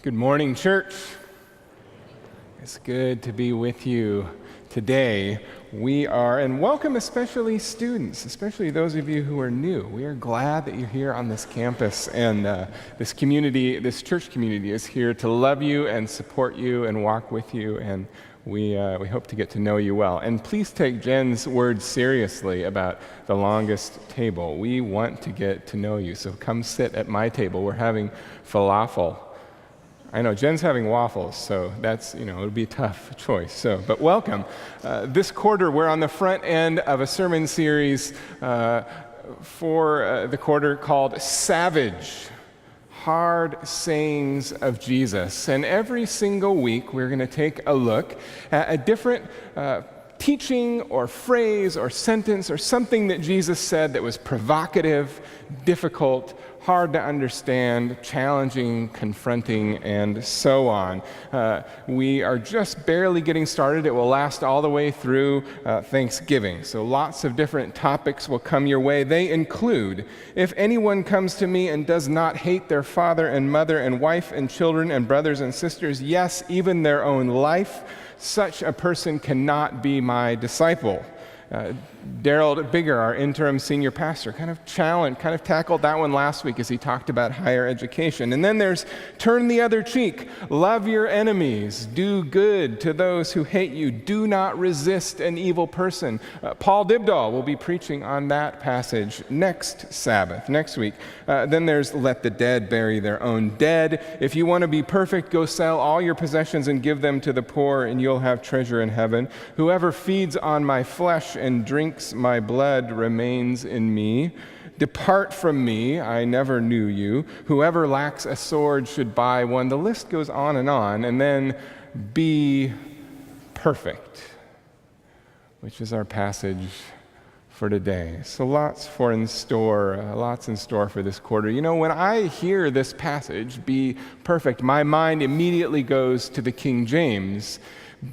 Good morning, church. It's good to be with you today. And welcome especially students, especially those of you who are new. We are glad that you're here on this campus, and this community, this church community is here to love you and support you and walk with you, and we hope to get to know you well. And please take Jen's words seriously about the longest table. We want to get to know you, so come sit at my table. We're having falafel. I know Jen's having waffles, so that's, it'll be a tough choice. But welcome. This quarter, we're on the front end of a sermon series for the quarter called Savage, Hard Sayings of Jesus. And every single week, we're going to take a look at a different teaching or phrase or sentence or something that Jesus said that was provocative, difficult, hard to understand, challenging, confronting, and so on. We are just barely getting started. It will last all the way through Thanksgiving. So lots of different topics will come your way. They include, if anyone comes to me and does not hate their father and mother and wife and children and brothers and sisters, yes, even their own life, such a person cannot be my disciple. Daryl Bigger, our interim senior pastor, kind of tackled that one last week as he talked about higher education. And then there's turn the other cheek, love your enemies, do good to those who hate you, do not resist an evil person. Paul Dibdahl will be preaching on that passage next week. Then there's let the dead bury their own dead. If you want to be perfect, go sell all your possessions and give them to the poor, and you'll have treasure in heaven. Whoever feeds on my flesh and drinks my blood remains in me. Depart from me, I never knew you. Whoever lacks a sword should buy one. The list goes on, and then be perfect, which is our passage for today. So lots in store for this quarter. When I hear this passage, be perfect, my mind immediately goes to the King James.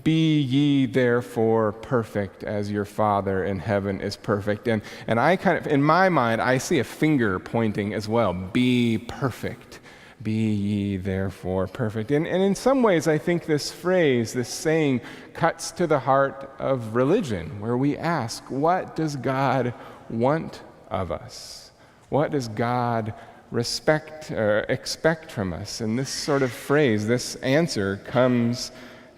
Be ye therefore perfect as your Father in heaven is perfect. And I in my mind, I see a finger pointing as well. Be perfect. Be ye therefore perfect. And in some ways, I think this phrase, this saying, cuts to the heart of religion, where we ask, what does God want of us? What does God expect from us? And this sort of phrase, this answer comes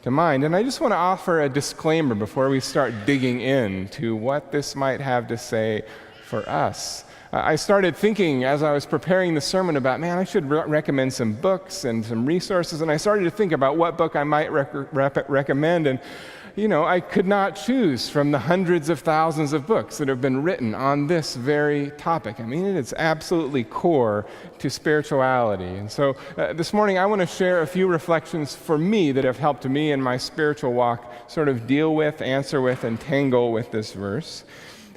to mind. And I just want to offer a disclaimer before we start digging into what this might have to say for us. I started thinking as I was preparing the sermon about, I should recommend some books and some resources, and I started to think about what book I might recommend, and I could not choose from the hundreds of thousands of books that have been written on this very topic. It is absolutely core to spirituality. And so this morning I want to share a few reflections for me that have helped me in my spiritual walk sort of deal with, answer with, and tangle with this verse.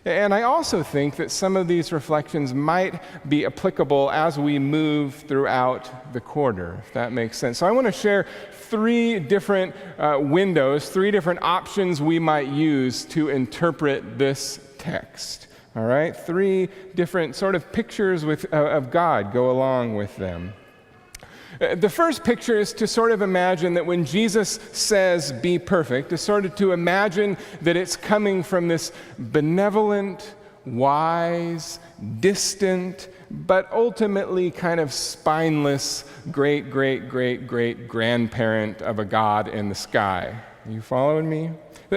And I also think that some of these reflections might be applicable as we move throughout the quarter, if that makes sense. So I want to share three different windows, three different options we might use to interpret this text. All right? Three different sort of pictures of God go along with them. The first picture is to sort of imagine that when Jesus says, be perfect, is sort of to imagine that it's coming from this benevolent, wise, distant, but ultimately kind of spineless great-great-great-great-grandparent of a God in the sky. Are you following me?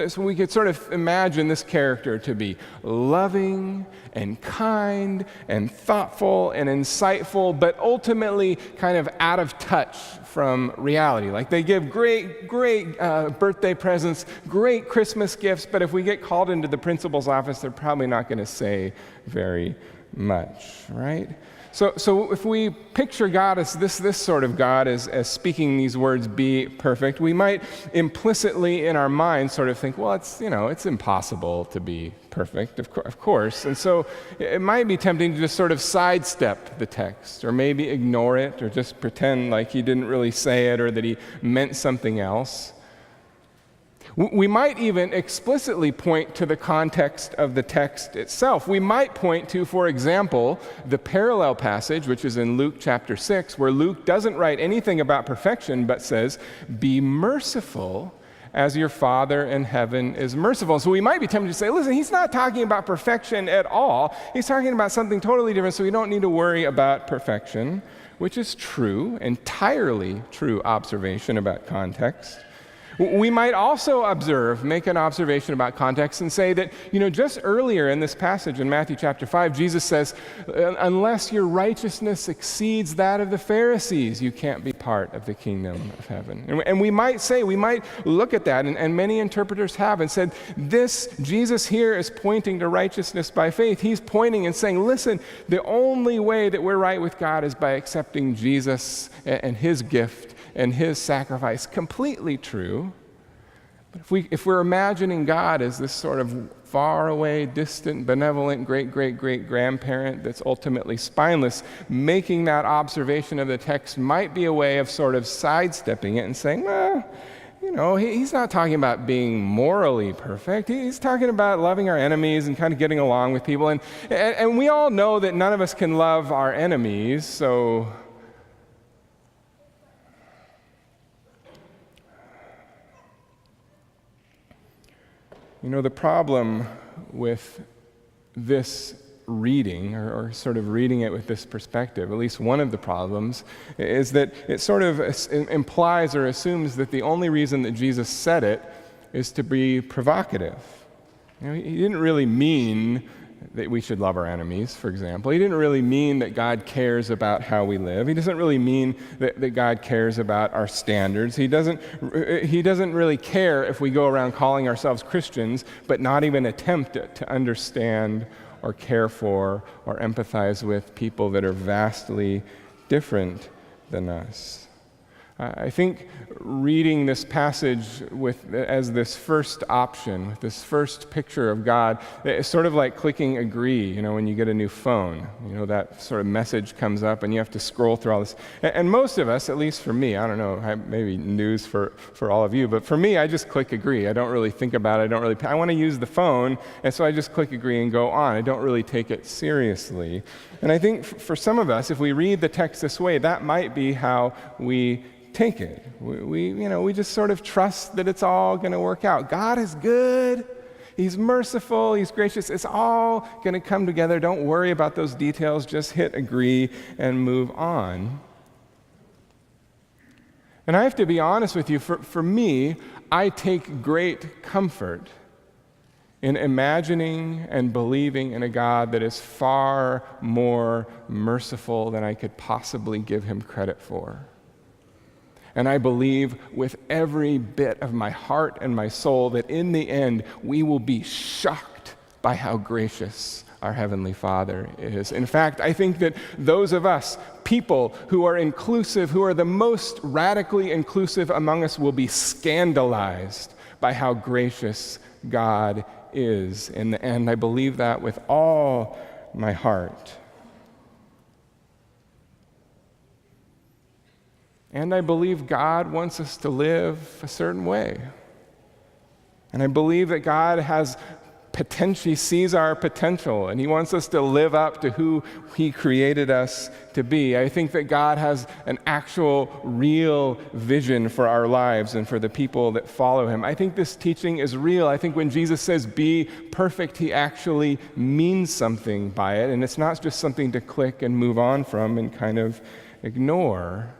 So we could sort of imagine this character to be loving and kind and thoughtful and insightful, but ultimately kind of out of touch from reality. Like they give great birthday presents, great Christmas gifts, but if we get called into the principal's office, they're probably not going to say very much, right? So if we picture God as this sort of God as speaking these words, be perfect, we might implicitly in our minds sort of think, well, it's impossible to be perfect, of course. And so it might be tempting to just sort of sidestep the text, or maybe ignore it, or just pretend like he didn't really say it, or that he meant something else. We might even explicitly point to the context of the text itself. We might point to, for example, the parallel passage, which is in Luke chapter 6, where Luke doesn't write anything about perfection, but says, "Be merciful as your Father in heaven is merciful." So we might be tempted to say, listen, he's not talking about perfection at all. He's talking about something totally different, so we don't need to worry about perfection, which is true, entirely true observation about context. We might also make an observation about context and say that, just earlier in this passage in Matthew chapter 5, Jesus says, unless your righteousness exceeds that of the Pharisees, you can't be part of the kingdom of heaven. And we might look at that, and many interpreters have, and said, this Jesus here is pointing to righteousness by faith. He's pointing and saying, listen, the only way that we're right with God is by accepting Jesus and his gift and his sacrifice. Completely true. But if we're imagining God as this sort of far away, distant, benevolent, great-great-great-grandparent that's ultimately spineless, making that observation of the text might be a way of sort of sidestepping it and saying, well, he's not talking about being morally perfect. He's talking about loving our enemies and kind of getting along with people. And we all know that none of us can love our enemies, so the problem with this reading, or sort of reading it with this perspective, at least one of the problems, is that it sort of implies or assumes that the only reason that Jesus said it is to be provocative. He didn't really mean that we should love our enemies, for example. He didn't really mean that God cares about how we live. He doesn't really mean that God cares about our standards. He doesn't really care if we go around calling ourselves Christians, but not even attempt to understand or care for or empathize with people that are vastly different than us. I think reading this passage as this first option, this first picture of God, it's sort of like clicking agree, when you get a new phone. That sort of message comes up and you have to scroll through all this. And most of us, at least for me, I don't know, maybe news for all of you, but for me, I just click agree. I don't really think about it. I want to use the phone, and so I just click agree and go on. I don't really take it seriously. And I think for some of us, if we read the text this way, that might be how we take it. We just sort of trust that it's all going to work out. God is good. He's merciful. He's gracious. It's all going to come together. Don't worry about those details. Just hit agree and move on. And I have to be honest with you. For me, I take great comfort in imagining and believing in a God that is far more merciful than I could possibly give him credit for. And I believe with every bit of my heart and my soul that in the end, we will be shocked by how gracious our Heavenly Father is. In fact, I think that those of us, people who are inclusive, who are the most radically inclusive among us, will be scandalized by how gracious God is in the end. I believe that with all my heart. And I believe God wants us to live a certain way. And I believe that God he sees our potential, and he wants us to live up to who he created us to be. I think that God has an actual, real vision for our lives and for the people that follow him. I think this teaching is real. I think when Jesus says, be perfect, he actually means something by it, and it's not just something to click and move on from and kind of ignore.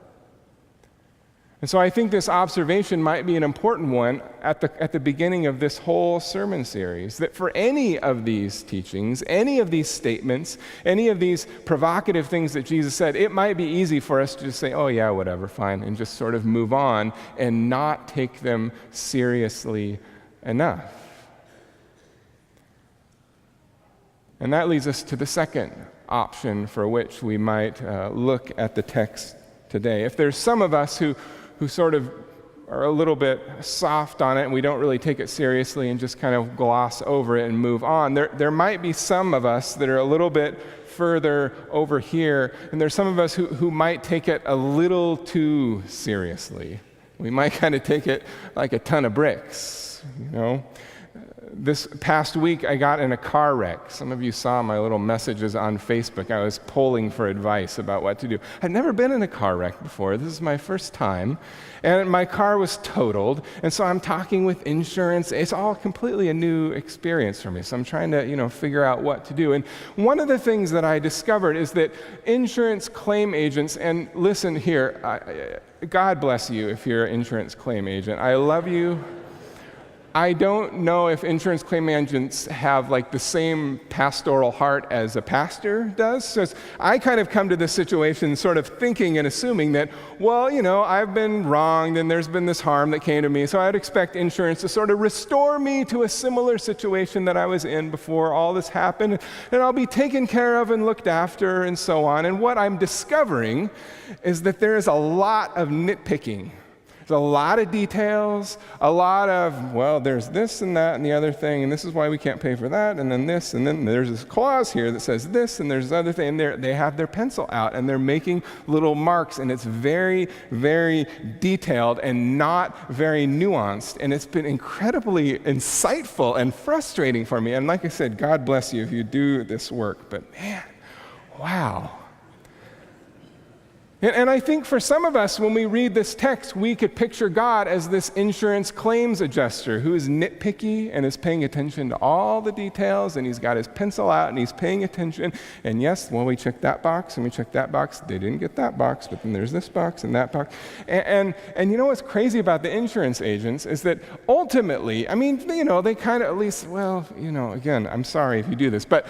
And so I think this observation might be an important one at the beginning of this whole sermon series, that for any of these teachings, any of these statements, any of these provocative things that Jesus said, it might be easy for us to just say, oh yeah, whatever, fine, and just sort of move on and not take them seriously enough. And that leads us to the second option for which we might look at the text today. If there's some of us who sort of are a little bit soft on it and we don't really take it seriously and just kind of gloss over it and move on, there might be some of us that are a little bit further over here, and there's some of us who might take it a little too seriously, We might kind of take it like a ton of bricks, you know. This past week, I got in a car wreck. Some of you saw my little messages on Facebook. I was polling for advice about what to do. I'd never been in a car wreck before. This is my first time. And my car was totaled. And so I'm talking with insurance. It's all completely a new experience for me. So I'm trying to, figure out what to do. And one of the things that I discovered is that insurance claim agents, and listen here, God bless you if you're an insurance claim agent. I love you. I don't know if insurance claim agents have like the same pastoral heart as a pastor does. So I kind of come to this situation sort of thinking and assuming that, well, I've been wronged and there's been this harm that came to me. So I'd expect insurance to sort of restore me to a similar situation that I was in before all this happened. And I'll be taken care of and looked after and so on. And what I'm discovering is that there is a lot of nitpicking. There's a lot of details, a lot of, well, there's this and that and the other thing, and this is why we can't pay for that, and then this, and then there's this clause here that says this, and there's this other thing, and they have their pencil out, and they're making little marks, and it's very, very detailed and not very nuanced, and it's been incredibly insightful and frustrating for me. And like I said, God bless you if you do this work, but man, wow. And I think for some of us, when we read this text, we could picture God as this insurance claims adjuster who is nitpicky and is paying attention to all the details, and he's got his pencil out and he's paying attention. And yes, well, we checked that box and we checked that box. They didn't get that box, but then there's this box and that box. And you know what's crazy about the insurance agents is that ultimately, they kind of at least, again, I'm sorry if you do this, but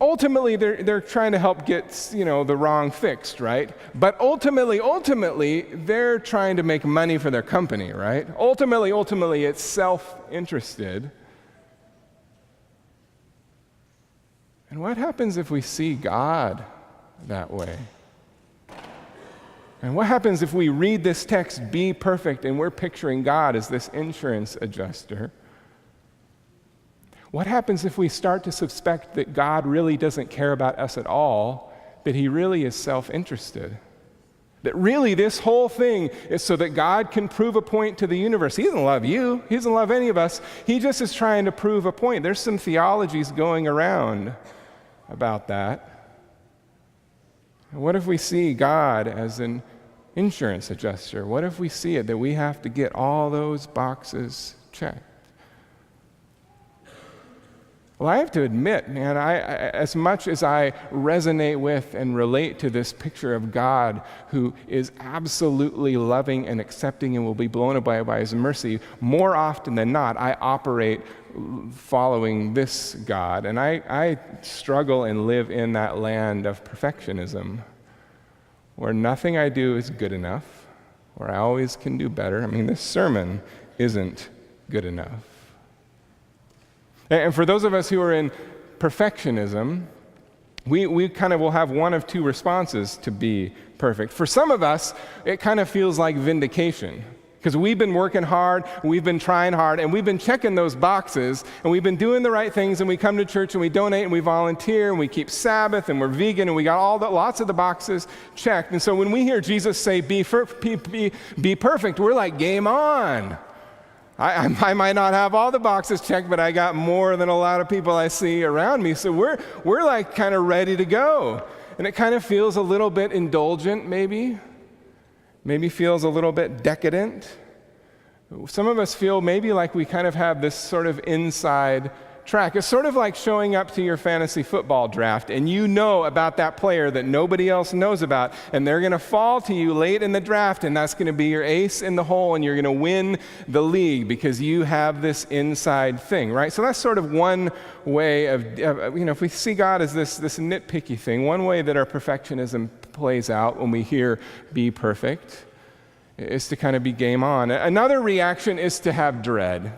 ultimately, they're trying to help get, the wrong fixed, right? But ultimately, they're trying to make money for their company, right? Ultimately, it's self-interested. And what happens if we see God that way? And what happens if we read this text, be perfect, and we're picturing God as this insurance adjuster? What happens if we start to suspect that God really doesn't care about us at all, that he really is self-interested? That really this whole thing is so that God can prove a point to the universe. He doesn't love you. He doesn't love any of us. He just is trying to prove a point. There's some theologies going around about that. And what if we see God as an insurance adjuster? What if we see it that we have to get all those boxes checked? Well, I have to admit, man, as much as I resonate with and relate to this picture of God who is absolutely loving and accepting and will be blown away by his mercy, more often than not, I operate following this God. And I struggle and live in that land of perfectionism, where nothing I do is good enough, where I always can do better. This sermon isn't good enough. And for those of us who are in perfectionism, we kind of will have one of two responses to be perfect. For some of us, it kind of feels like vindication, because we've been working hard, we've been trying hard, and we've been checking those boxes, and we've been doing the right things, and we come to church, and we donate, and we volunteer, and we keep Sabbath, and we're vegan, and we got lots of the boxes checked. And so when we hear Jesus say, be perfect, we're like, game on. I might not have all the boxes checked, but I got more than a lot of people I see around me. So we're like kind of ready to go. And it kind of feels a little bit indulgent, maybe feels a little bit decadent. Some of us feel maybe like we kind of have this sort of inside track. It's sort of like showing up to your fantasy football draft and you know about that player that nobody else knows about, and they're going to fall to you late in the draft, and that's going to be your ace in the hole, and you're going to win the league because you have this inside thing, right? So that's sort of one way of if we see God as this nitpicky thing, one way that our perfectionism plays out when we hear be perfect is to kind of be game on. Another reaction is to have dread.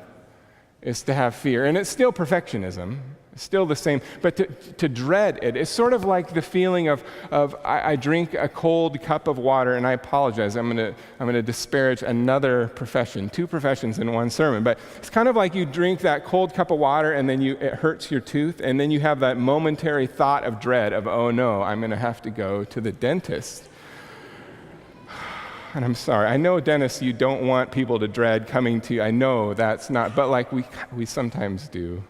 Is to have fear. And it's still perfectionism. It's still the same. But to dread it, it's sort of like the feeling of I drink a cold cup of water, and I apologize. I'm gonna disparage another profession, two professions in one sermon. But it's kind of like you drink that cold cup of water, and then it hurts your tooth, and then you have that momentary thought of dread of, oh no, I'm gonna have to go to the dentist. and I'm sorry, I know, Dennis, you don't want people to dread coming to you. I know that's not, but like we sometimes do.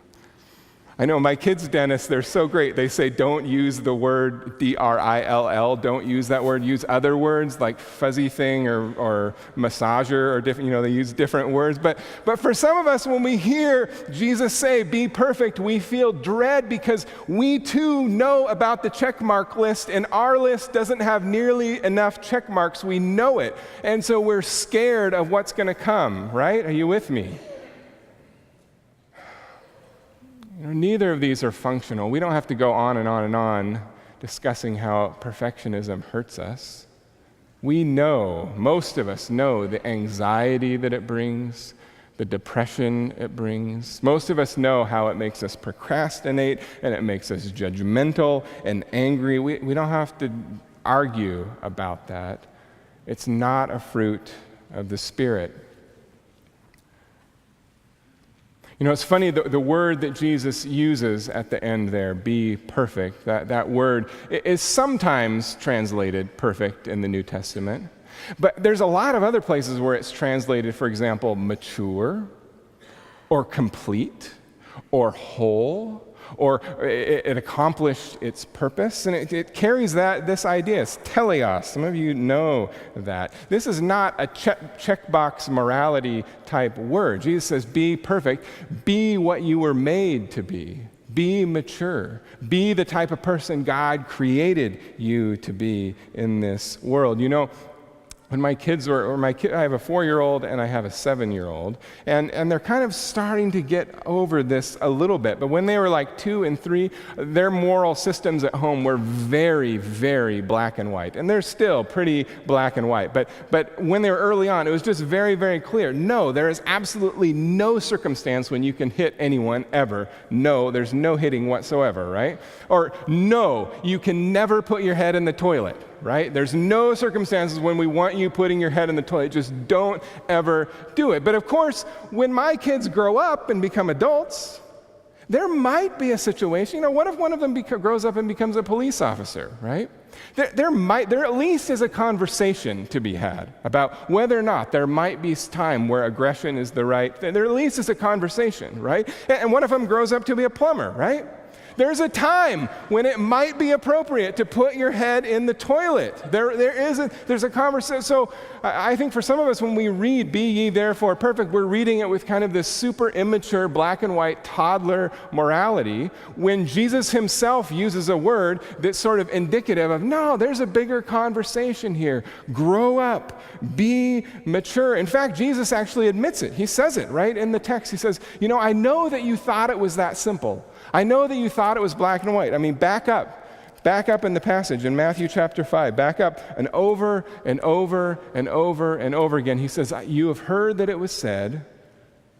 I know my kids' dentists, they're so great. They say don't use the word D-R-I-L-L. Don't use that word. Use other words like fuzzy thing or massager or different, they use different words. But for some of us, when we hear Jesus say, be perfect, we feel dread because we too know about the check mark list, and our list doesn't have nearly enough check marks. We know it. And so we're scared of what's going to come, right? Are you with me? Neither of these are functional. We don't have to go on and on and on discussing how perfectionism hurts us. We know, most of us know, the anxiety that it brings, the depression it brings. Most of us know how it makes us procrastinate and it makes us judgmental and angry. We don't have to argue about that. It's not a fruit of the Spirit. It's funny, the word that Jesus uses at the end there, be perfect, that word is sometimes translated perfect in the New Testament. But there's a lot of other places where it's translated, for example, mature, or complete, or whole, or it accomplished its purpose, and it carries this idea. It's teleos. Some of you know that. This is not a checkbox morality type word. Jesus says, be perfect. Be what you were made to be. Be mature. Be the type of person God created you to be in this world. When my kids were, I have a 4-year-old and I have a 7-year-old, and they're kind of starting to get over this a little bit. But when they were like 2 and 3, their moral systems at home were very, very black and white. And they're still pretty black and white. But when they were early on, it was just very, very clear. No, there is absolutely no circumstance when you can hit anyone ever. No, there's no hitting whatsoever, right? Or no, you can never put your head in the toilet. Right? There's no circumstances when we want you putting your head in the toilet. Just don't ever do it. But of course, when my kids grow up and become adults, there might be a situation. What if one of them grows up and becomes a police officer, right? There at least is a conversation to be had about whether or not there might be time where aggression is the right thing. There at least is a conversation, right? And one of them grows up to be a plumber, right? There's a time when it might be appropriate to put your head in the toilet. There's a conversation. So I think for some of us, when we read, be ye therefore perfect, we're reading it with kind of this super immature, black and white toddler morality, when Jesus himself uses a word that's sort of indicative of, no, there's a bigger conversation here. Grow up. Be mature. In fact, Jesus actually admits it. He says it right in the text. He says, I know that you thought it was that simple. I know that you thought it was black and white. I mean, back up in the passage in Matthew chapter 5. Back up and over and over and over and over again. He says, you have heard that it was said,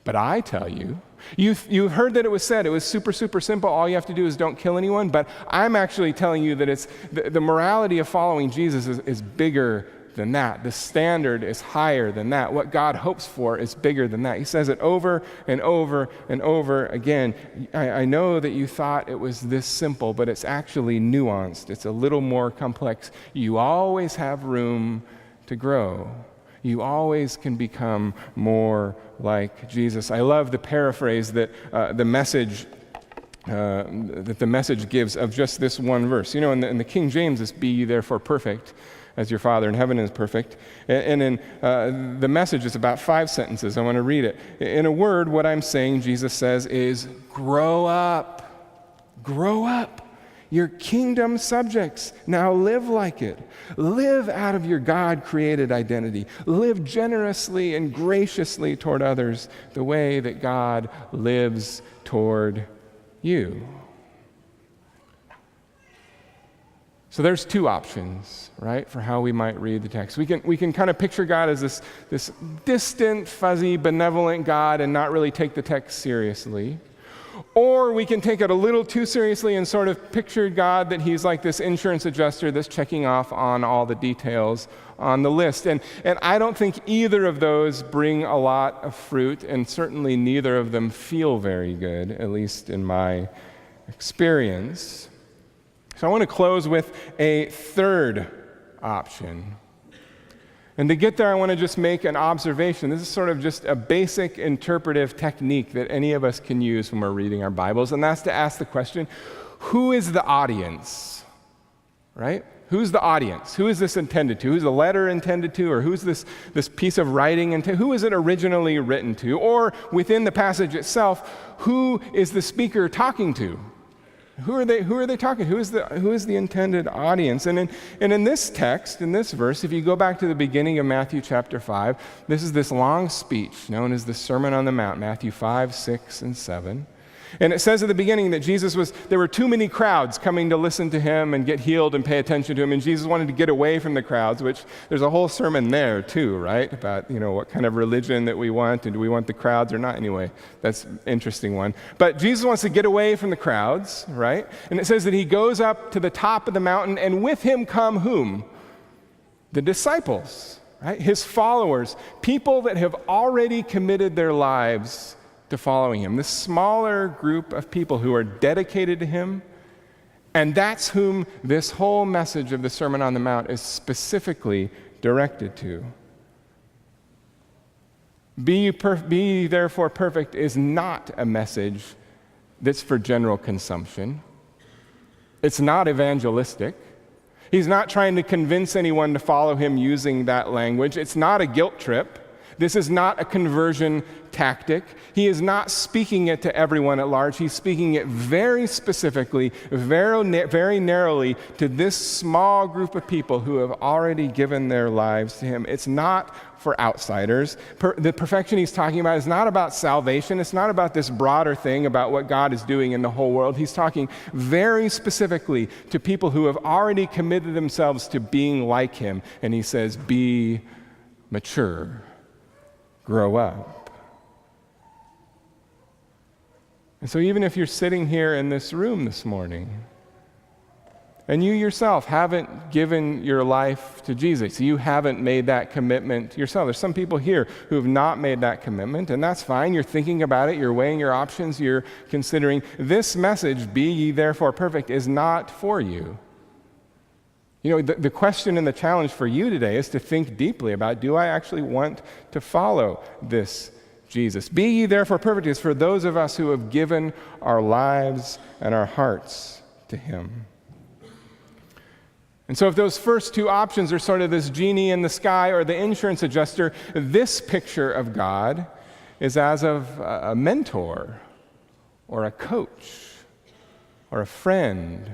but I tell you. You've heard that it was said. It was super, super simple. All you have to do is don't kill anyone. But I'm actually telling you that it's the morality of following Jesus is bigger than that. The standard is higher than that. What God hopes for is bigger than that. He says it over and over and over again. I know that you thought it was this simple, but it's actually nuanced. It's a little more complex. You always have room to grow. You always can become more like Jesus. I love the paraphrase that the message gives of just this one verse. In the King James, it's be ye therefore perfect, as your Father in heaven is perfect. And in the Message, it's about 5 sentences. I want to read it. In a word, what I'm saying, Jesus says, is grow up. Grow up. You're kingdom subjects. Now live like it. Live out of your God-created identity. Live generously and graciously toward others the way that God lives toward you. So there's 2 options, right, for how we might read the text. We can kind of picture God as this distant, fuzzy, benevolent God and not really take the text seriously. Or we can take it a little too seriously and sort of picture God that he's like this insurance adjuster that's checking off on all the details on the list. And I don't think either of those bring a lot of fruit, and certainly neither of them feel very good, at least in my experience. So I want to close with a third option. And to get there, I want to just make an observation. This is sort of just a basic interpretive technique that any of us can use when we're reading our Bibles, and that's to ask the question, who is the audience? Right? Who's the audience? Who is this intended to? Who's the letter intended to? Or who's this piece of writing intended? Who is it originally written to? Or within the passage itself, who is the speaker talking to? Who are they talking? Who is the intended audience? And in this text, in this verse, if you go back to the beginning of Matthew chapter 5, this is this long speech known as the Sermon on the Mount, Matthew 5, 6, and 7. And it says at the beginning that there were too many crowds coming to listen to him and get healed and pay attention to him, and Jesus wanted to get away from the crowds, which there's a whole sermon there too, right? About, what kind of religion that we want, and do we want the crowds or not? Anyway, that's an interesting one. But Jesus wants to get away from the crowds, right? And it says that he goes up to the top of the mountain, and with him come whom? The disciples, right? His followers, people that have already committed their lives to following him, this smaller group of people who are dedicated to him, and that's whom this whole message of the Sermon on the Mount is specifically directed to. Be ye therefore perfect is not a message that's for general consumption. It's not evangelistic. He's not trying to convince anyone to follow him using that language. It's not a guilt trip. This is not a conversion tactic. He is not speaking it to everyone at large. He's speaking it very specifically, very narrowly to this small group of people who have already given their lives to him. It's not for outsiders. The perfection he's talking about is not about salvation. It's not about this broader thing about what God is doing in the whole world. He's talking very specifically to people who have already committed themselves to being like him. And he says, be mature. Grow up. And so even if you're sitting here in this room this morning, and you yourself haven't given your life to Jesus, you haven't made that commitment yourself. There's some people here who have not made that commitment, and that's fine. You're thinking about it, you're weighing your options, you're considering this message, be ye therefore perfect, is not for you. The question and the challenge for you today is to think deeply about, do I actually want to follow this Jesus? Be ye therefore perfect is for those of us who have given our lives and our hearts to him. And so if those first two options are sort of this genie in the sky or the insurance adjuster, this picture of God is as of a mentor or a coach or a friend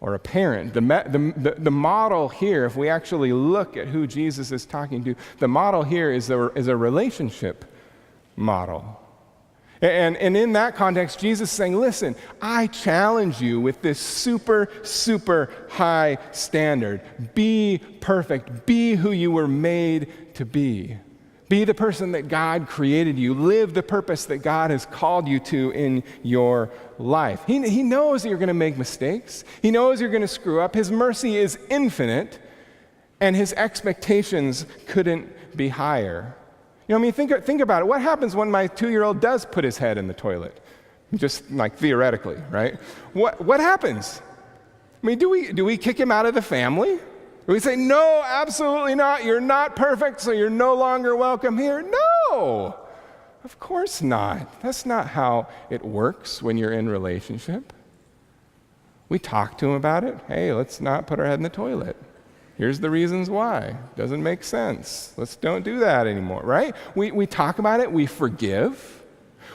or a parent. The model here, if we actually look at who Jesus is talking to, the model here is a relationship model. And in that context, Jesus is saying, listen, I challenge you with this super, super high standard. Be perfect. Be who you were made to be. Be the person that God created you. Live the purpose that God has called you to in your life. He knows that you're going to make mistakes. He knows you're going to screw up. His mercy is infinite, and his expectations couldn't be higher. Think about it. What happens when my 2-year-old does put his head in the toilet? Just like theoretically, right? What happens? Do we kick him out of the family? We say, no, absolutely not. You're not perfect, so you're no longer welcome here. No, of course not. That's not how it works when you're in relationship. We talk to him about it. Hey, let's not put our head in the toilet. Here's the reasons why. Doesn't make sense. Let's don't do that anymore, right? We talk about it. We forgive.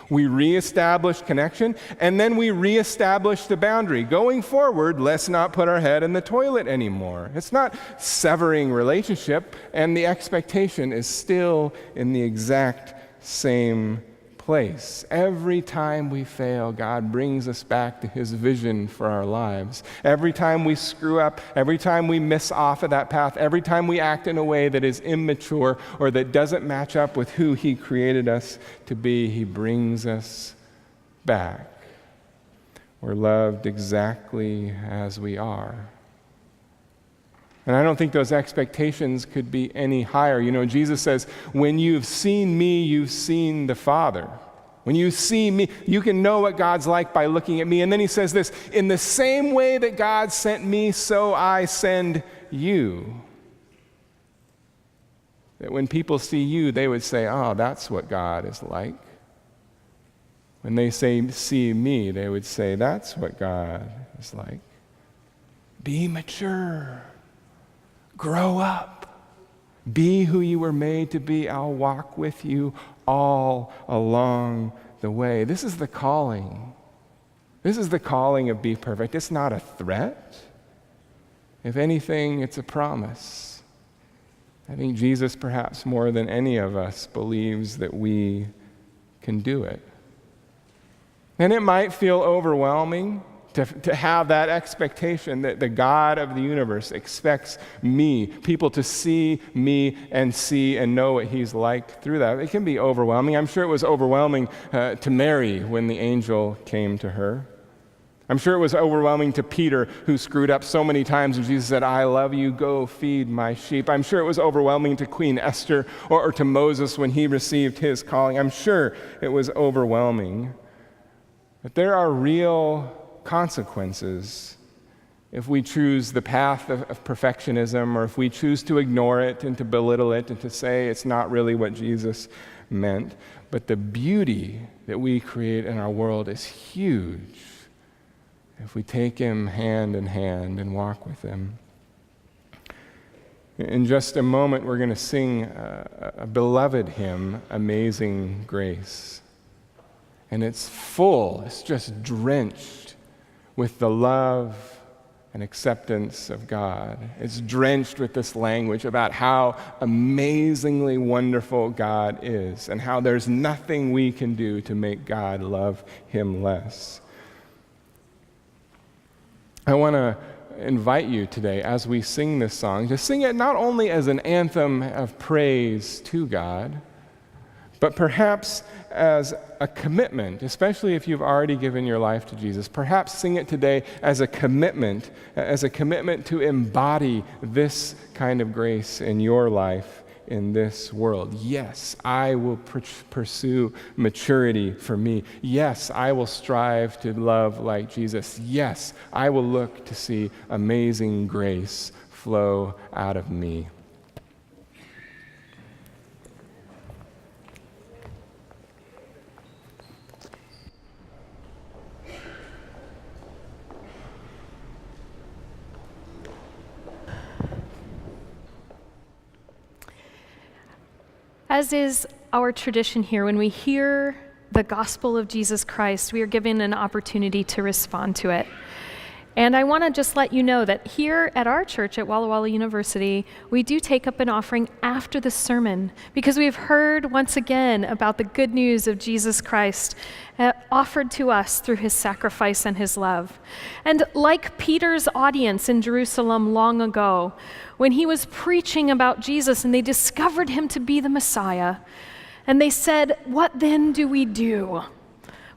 We reestablish connection, and then we reestablish the boundary. Going forward, let's not put our head in the toilet anymore. It's not severing relationship, and the expectation is still in the exact same place. Every time we fail, God brings us back to his vision for our lives. Every time we screw up, every time we miss off of that path, every time we act in a way that is immature or that doesn't match up with who he created us to be, he brings us back. We're loved exactly as we are. And I don't think those expectations could be any higher. Jesus says, when you've seen me, you've seen the Father. When you see me, you can know what God's like by looking at me. And then he says this, in the same way that God sent me, so I send you. That when people see you, they would say, oh, that's what God is like. When they see me, they would say, that's what God is like. Be mature. Grow up. Be who you were made to be. I'll walk with you all along the way. This is the calling. This is the calling of be perfect. It's not a threat. If anything, it's a promise. I think Jesus, perhaps more than any of us, believes that we can do it. And it might feel overwhelming to have that expectation that the God of the universe expects people to see me and see and know what he's like through that. It can be overwhelming. I'm sure it was overwhelming to Mary when the angel came to her. I'm sure it was overwhelming to Peter, who screwed up so many times, and Jesus said, I love you, go feed my sheep. I'm sure it was overwhelming to Queen Esther or to Moses when he received his calling. I'm sure it was overwhelming. But there are real consequences if we choose the path of perfectionism, or if we choose to ignore it and to belittle it and to say it's not really what Jesus meant. But the beauty that we create in our world is huge if we take him hand in hand and walk with him. In just a moment, we're going to sing a beloved hymn, Amazing Grace. And it's full, it's just drenched with the love and acceptance of God. It's drenched with this language about how amazingly wonderful God is and how there's nothing we can do to make God love him less. I want to invite you today, as we sing this song, to sing it not only as an anthem of praise to God, but perhaps as a commitment, especially if you've already given your life to Jesus. Perhaps sing it today as a commitment to embody this kind of grace in your life in this world. Yes, I will pursue maturity for me. Yes, I will strive to love like Jesus. Yes, I will look to see amazing grace flow out of me. As is our tradition here, when we hear the gospel of Jesus Christ, we are given an opportunity to respond to it. And I want to just let you know that here at our church at Walla University, we do take up an offering after the sermon because we've heard once again about the good news of Jesus Christ offered to us through his sacrifice and his love. And like Peter's audience in Jerusalem long ago, when he was preaching about Jesus and they discovered him to be the Messiah, and they said, "What then do we do?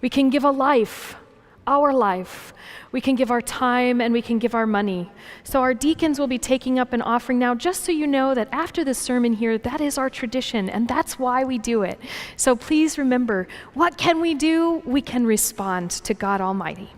We can give a life, our life. We can give our time and we can give our money." So our deacons will be taking up an offering now, just so you know that after the sermon here, that is our tradition and that's why we do it. So please remember, what can we do? We can respond to God Almighty.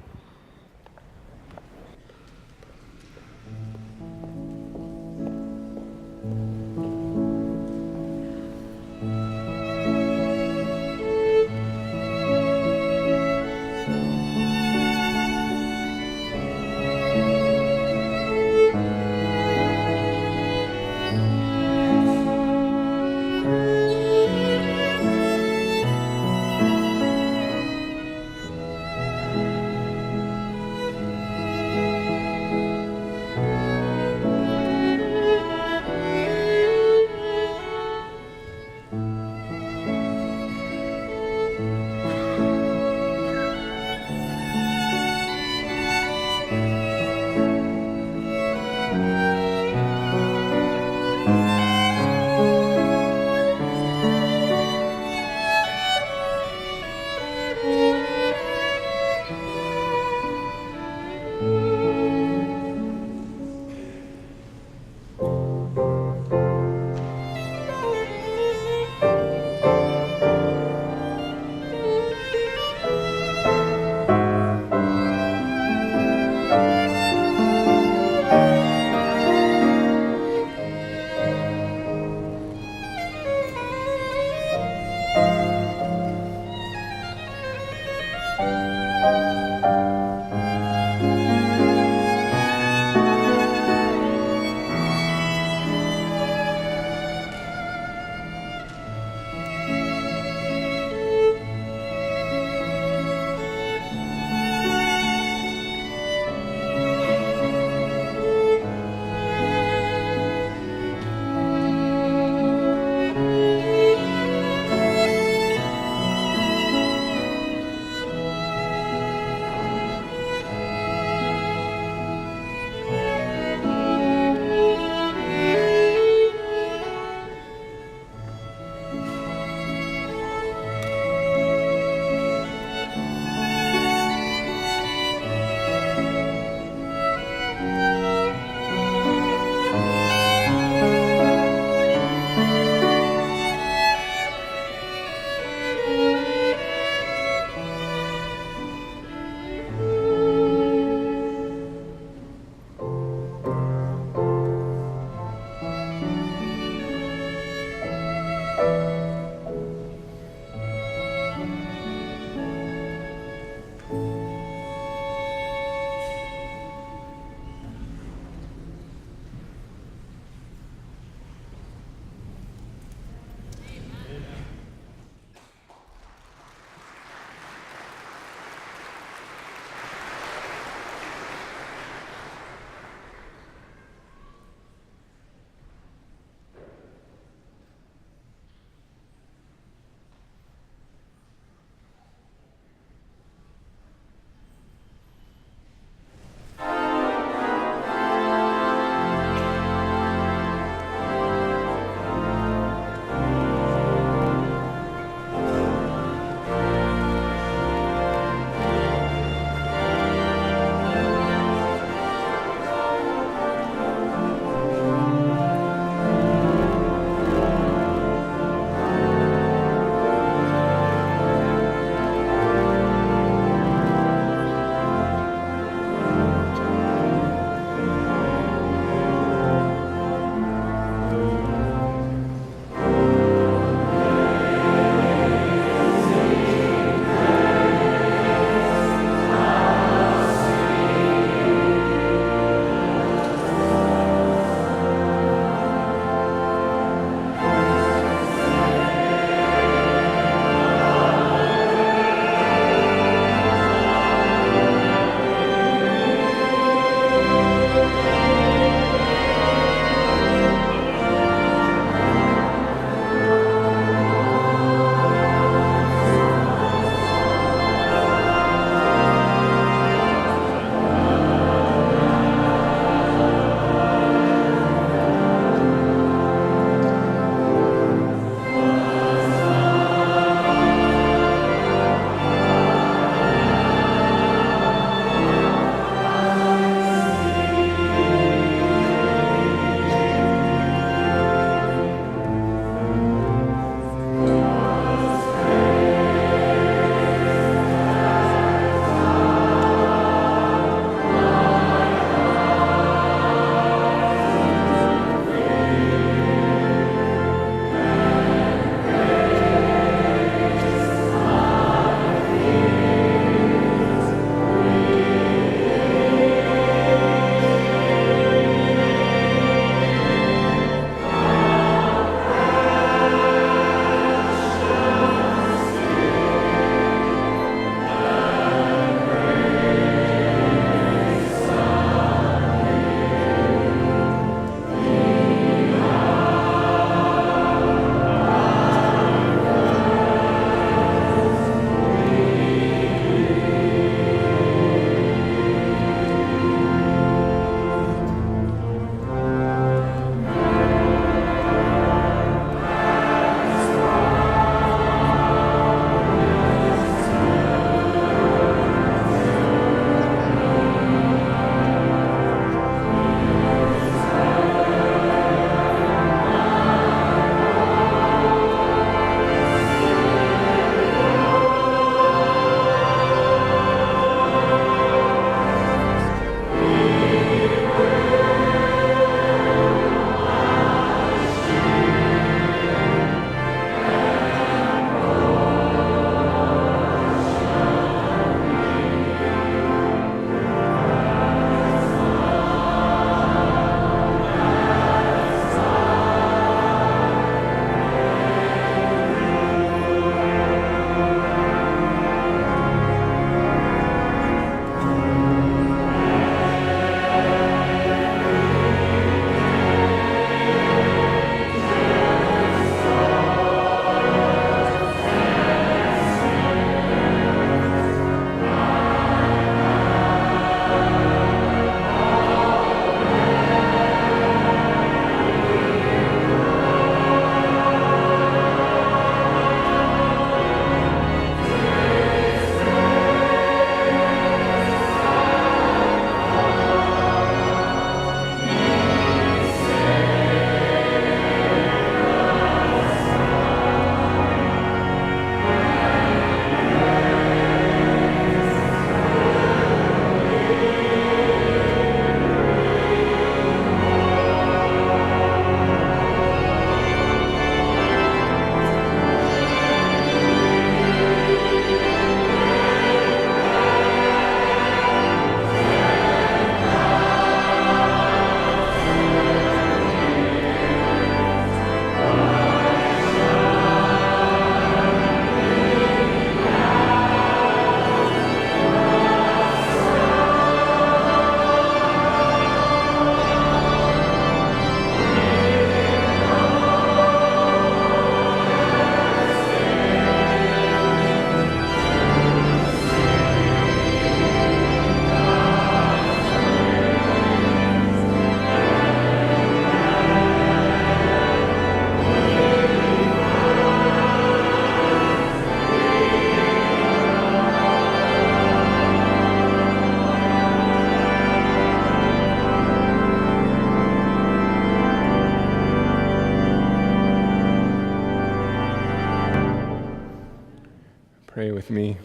Pray with me.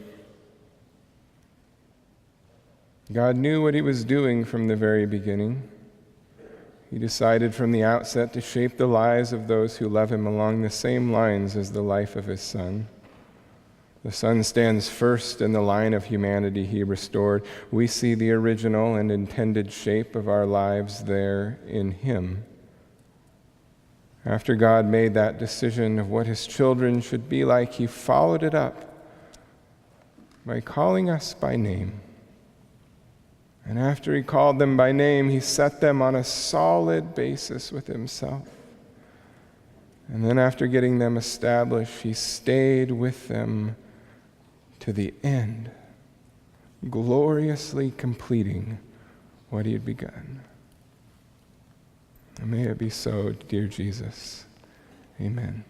God knew what he was doing from the very beginning. He decided from the outset to shape the lives of those who love him along the same lines as the life of his Son. The Son stands first in the line of humanity he restored. We see the original and intended shape of our lives there in him. After God made that decision of what his children should be like, he followed it up by calling us by name. And after he called them by name, he set them on a solid basis with himself. And then after getting them established, he stayed with them to the end, gloriously completing what he had begun. And may it be so, dear Jesus. Amen.